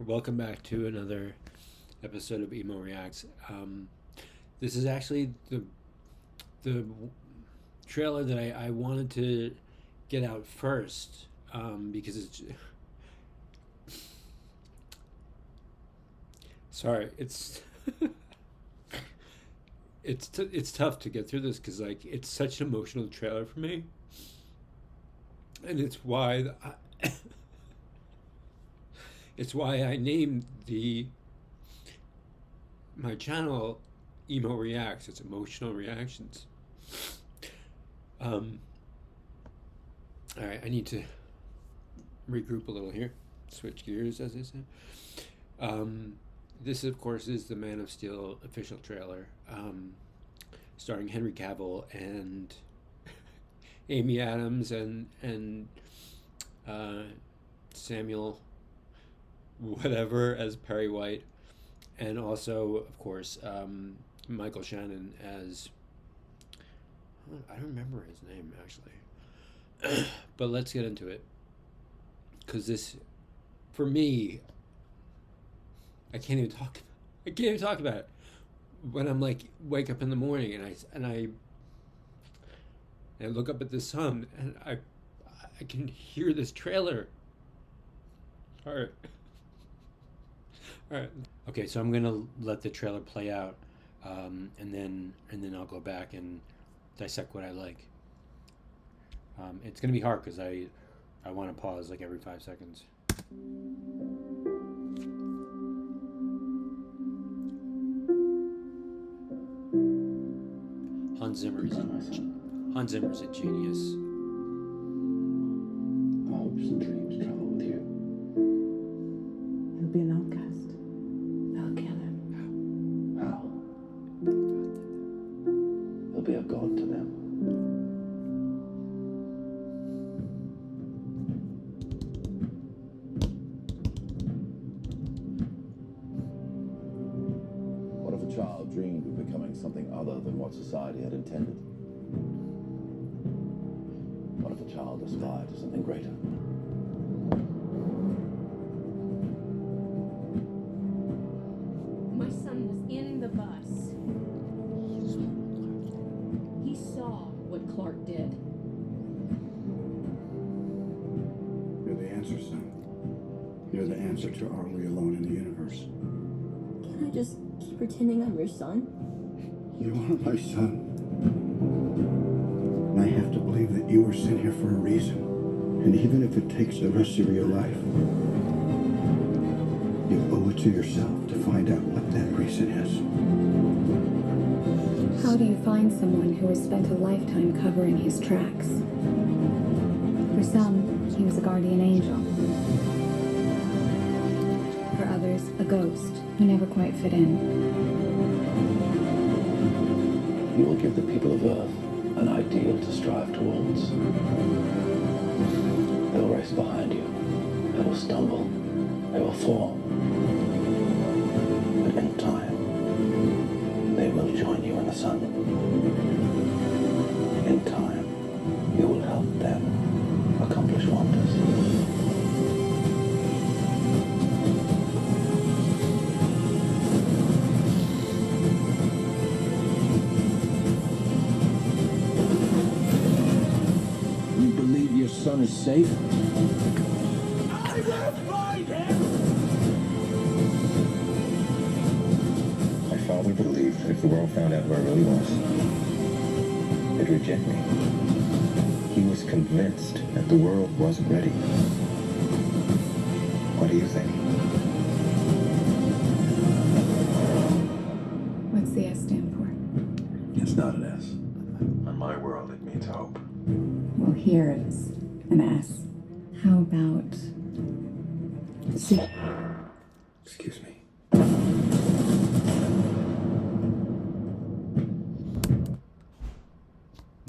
Welcome back to another episode of EMO-REACTS. This is actually the trailer that I wanted to get out first because it's sorry it's it's tough to get through this because it's such an emotional trailer for me, and it's why I named my channel EMO-REACTS. It's emotional reactions. All right, I need to regroup a little here, switch gears, as they say. This, of course, is the Man of Steel official trailer, starring Henry Cavill and Amy Adams and Samuel whatever as Perry White, and also, of course, Michael Shannon as I don't remember his name actually, but let's get into it because this, for me, I can't even talk about it when I'm like wake up in the morning and I look up at the sun and I can hear this trailer. All right. All right. Okay, so I'm gonna let the trailer play out, and then I'll go back and dissect what I like. It's gonna be hard because I want to pause like every 5 seconds. Hans Zimmer's a genius. Hopes and dreams travel with you. He'll be an outcast. They'll kill him. How? He'll be a god to them. What if a child dreamed of becoming something other than what society had intended? What if a child aspired to something greater? My son was in the bus. He saw what Clark did. You're the answer, son. You're the answer to are we alone in the universe? Can I just keep pretending I'm your son? You are my son. And I have to believe that you were sent here for a reason. And even if it takes the rest of your life, you owe it to yourself to find out what that reason is. How do you find someone who has spent a lifetime covering his tracks? For some, he was a guardian angel. For others, a ghost who never quite fit in. You will give the people of Earth an ideal to strive towards. They will race behind you. They will stumble. They will fall. But in time, they will join you in the sun. In time, you will help them accomplish wonders. You believe your son is safe? I will find him! My father believed that if the world found out who I really was, they'd reject me. He was convinced that the world wasn't ready. What do you think? What's the S stand for? It's not an S. On my world, it means hope. Well, here is an S. How about C? Excuse me.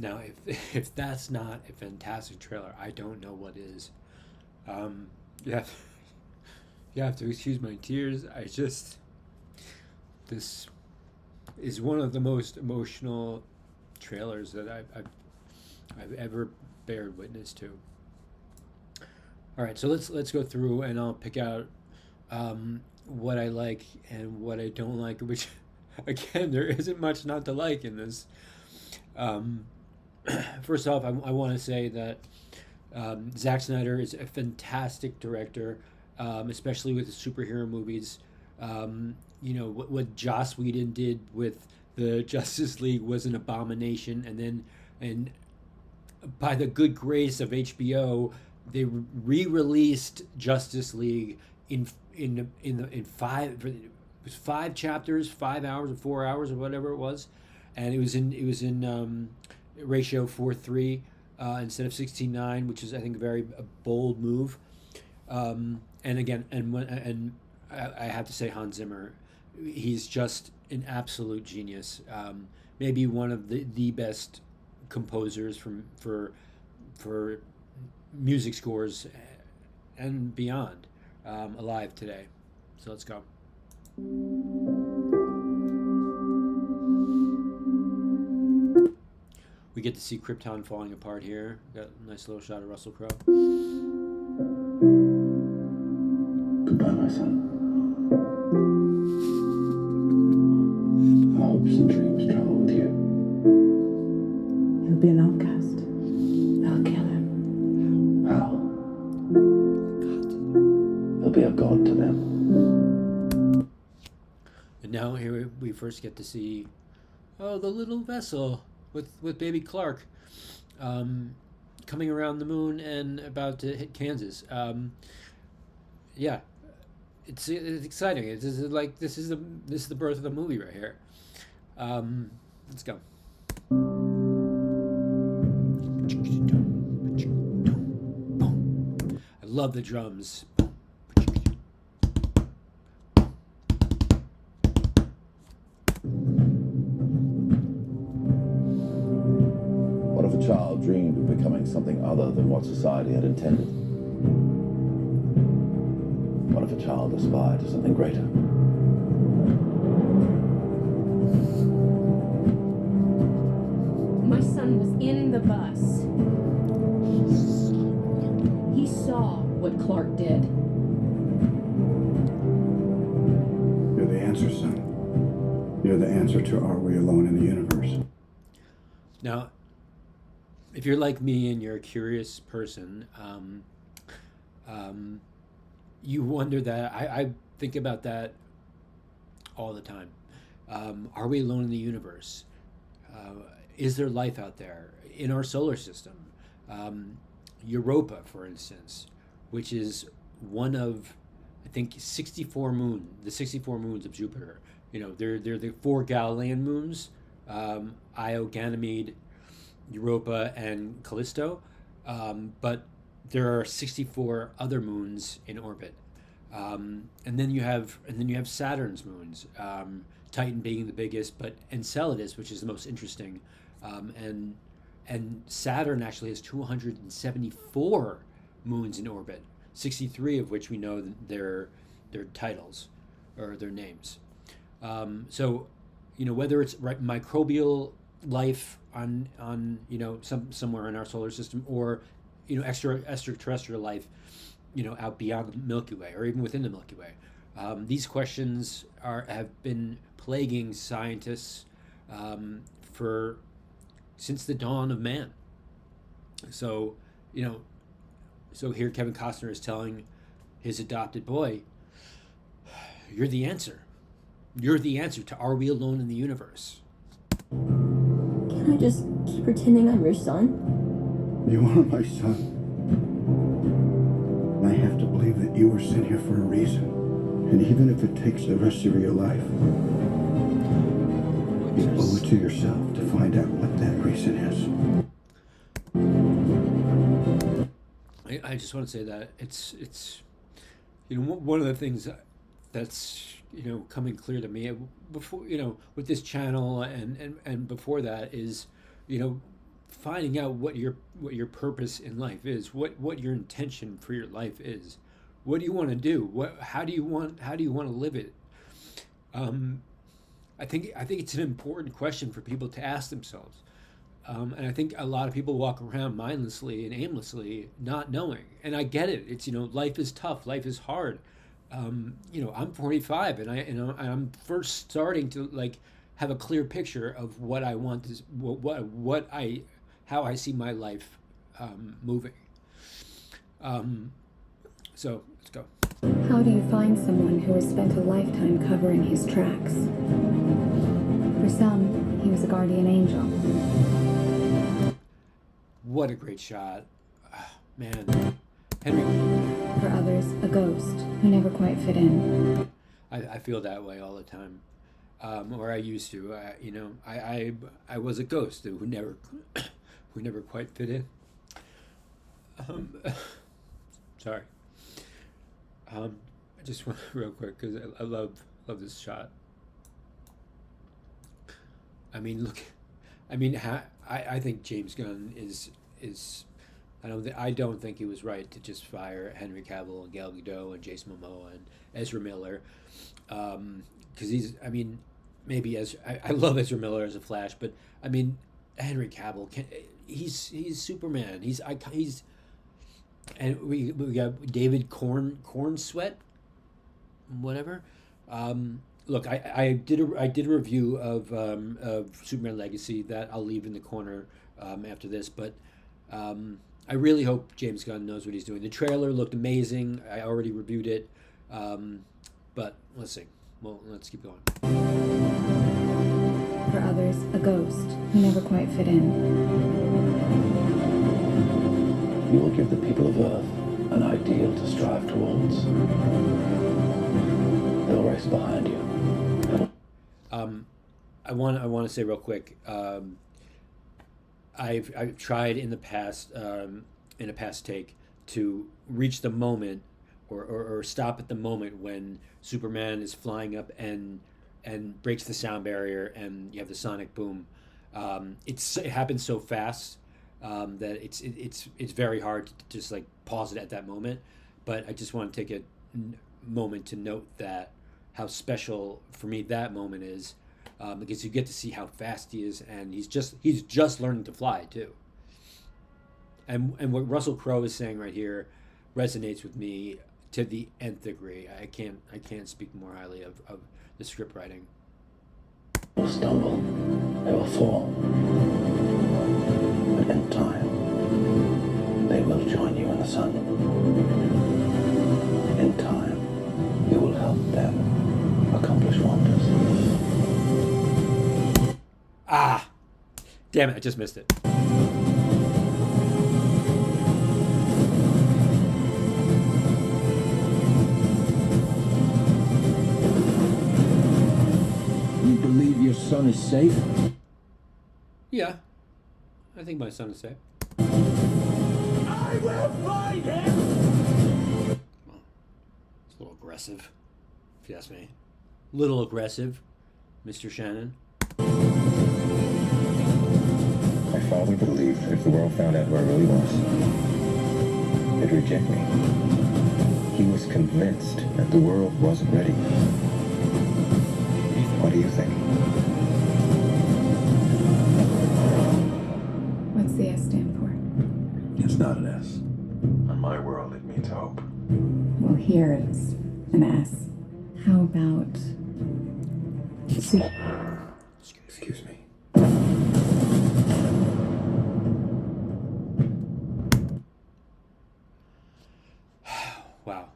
Now, if that's not a fantastic trailer, I don't know what is. You have to excuse my tears. This is one of the most emotional trailers that I've ever bared witness to. All right, so let's go through, and I'll pick out what I like and what I don't like, which again, there isn't much not to like in this. Um, First off, I want to say that Zack Snyder is a fantastic director, especially with the superhero movies. What Joss Whedon did with the Justice League was an abomination, and by the good grace of HBO, they re-released Justice League in five chapters, 5 hours or 4 hours or whatever it was, and it was in ratio 4:3 instead of 16:9, which is I think a bold move. And again, and I have to say Hans Zimmer, he's just an absolute genius. Maybe one of the best composers for music scores and beyond alive today. So let's go. We get to see Krypton falling apart here. Got a nice little shot of Russell Crowe. Goodbye, my son. Our hopes and dreams travel with you. He'll be an outcast. They'll kill him. How? He'll be a god to them. And now here we first get to see, the little vessel with baby Clark, coming around the moon and about to hit Kansas. Yeah, it's exciting. This is the birth of the movie right here. Let's go. I love the drums. What if a child dreamed of becoming something other than what society had intended? What if a child aspired to something greater? My son was in the bus. He saw what Clark did. You're the answer, son. You're the answer to are we alone in the universe? Now, if you're like me and you're a curious person, you wonder that. I think about that all the time. Are we alone in the universe? Is there life out there in our solar system? Europa, for instance, which is one of, I think, the 64 moons of Jupiter. They're the four Galilean moons, Io, Ganymede, Europa, and Callisto. But there are 64 other moons in orbit. And then you have Saturn's moons, Titan being the biggest, but Enceladus, which is the most interesting. And Saturn actually has 274 moons in orbit, 63 of which we know their titles or their names. So, whether it's microbial life on somewhere in our solar system, or extraterrestrial life, out beyond the Milky Way or even within the Milky Way, these questions have been plaguing scientists since the dawn of man. So here Kevin Costner is telling his adopted boy, "You're the answer. You're the answer to are we alone in the universe?" Can I just keep pretending I'm your son? You are my son. And I have to believe that you were sent here for a reason. And even if it takes the rest of your life, you owe it to yourself to find out what that reason is. I just want to say that it's one of the things that's coming clear to me before, with this channel and before that is finding out what your purpose in life is, what your intention for your life is. What do you want to do? How do you want to live it? I think it's an important question for people to ask themselves. And I think a lot of people walk around mindlessly and aimlessly not knowing. And I get it. It's life is tough, life is hard. I'm 45, and I'm first starting to like have a clear picture of what I want to, how I see my life moving. So let's go. How do you find someone who has spent a lifetime covering his tracks? For some, he was a guardian angel. What a great shot, man, Henry. For others, a ghost who never quite fit in. I feel that way all the time, or I used to. I was a ghost who never who never quite fit in. Sorry. I just want real quick because I love this shot. I mean, look. I mean, I think James Gunn is. I don't think he was right to just fire Henry Cavill and Gal Gadot and Jason Momoa and Ezra Miller, because he's. I mean, maybe I love Ezra Miller as a Flash, but I mean, Henry Cavill he's Superman. He's and we got David Corn Sweat, whatever. Look, I did a review of Superman Legacy that I'll leave in the corner after this, but I really hope James Gunn knows what he's doing. The trailer looked amazing. I already reviewed it, but let's see. Well, let's keep going. For others, a ghost who never quite fit in. You will give the people of Earth an ideal to strive towards. They'll race behind you. I want to say real quick. I've tried in the past in a past take to reach the moment or stop at the moment when Superman is flying up and breaks the sound barrier and you have the sonic boom. It happens so fast that it's very hard to just like pause it at that moment. But I just want to take a moment to note that how special for me that moment is, because you get to see how fast he is, and he's just learning to fly too. And what Russell Crowe is saying right here resonates with me to the nth degree. I can't speak more highly of the script writing. They will stumble, they will fall, but in time, they will join you in the sun. In time, you will help them accomplish wonders. Ah, damn it! I just missed it. You believe your son is safe? Yeah, I think my son is safe. I will find him! Well, it's a little aggressive, if you ask me. Little aggressive, Mr. Shannon. My father believed that if the world found out who I really was, it'd reject me. He was convinced that the world wasn't ready. What do you think? What's the S stand for? It's not an S. In my world, it means hope. Well, here it is. An S. How about... Excuse me. Wow.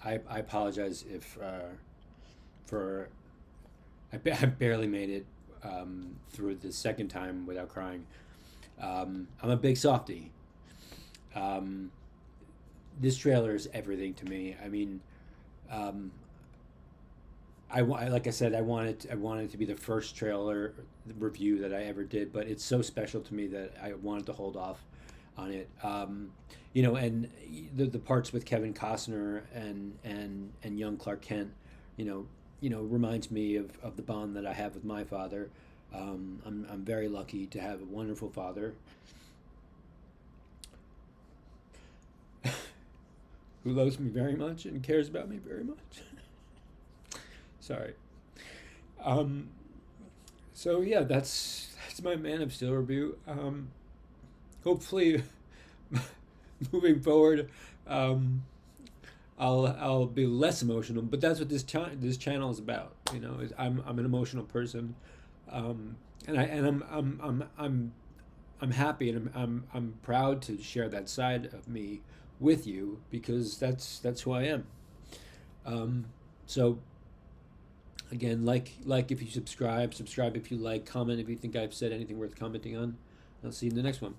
I apologize if I barely made it through the second time without crying. I'm a big softie. This trailer is everything to me. I mean, like I said, I wanted it to be the first trailer review that I ever did, but it's so special to me that I wanted to hold off on it. And the parts with Kevin Costner and young Clark Kent, reminds me of the bond that I have with my father. I'm very lucky to have a wonderful father who loves me very much and cares about me very much. Sorry. So yeah, that's my Man of Steel review. Hopefully, moving forward, I'll be less emotional. But that's what this channel is about. You know, I'm an emotional person, and I'm happy, and I'm proud to share that side of me with you, because that's who I am. So again, like if you subscribe if you like, comment if you think I've said anything worth commenting on. I'll see you in the next one.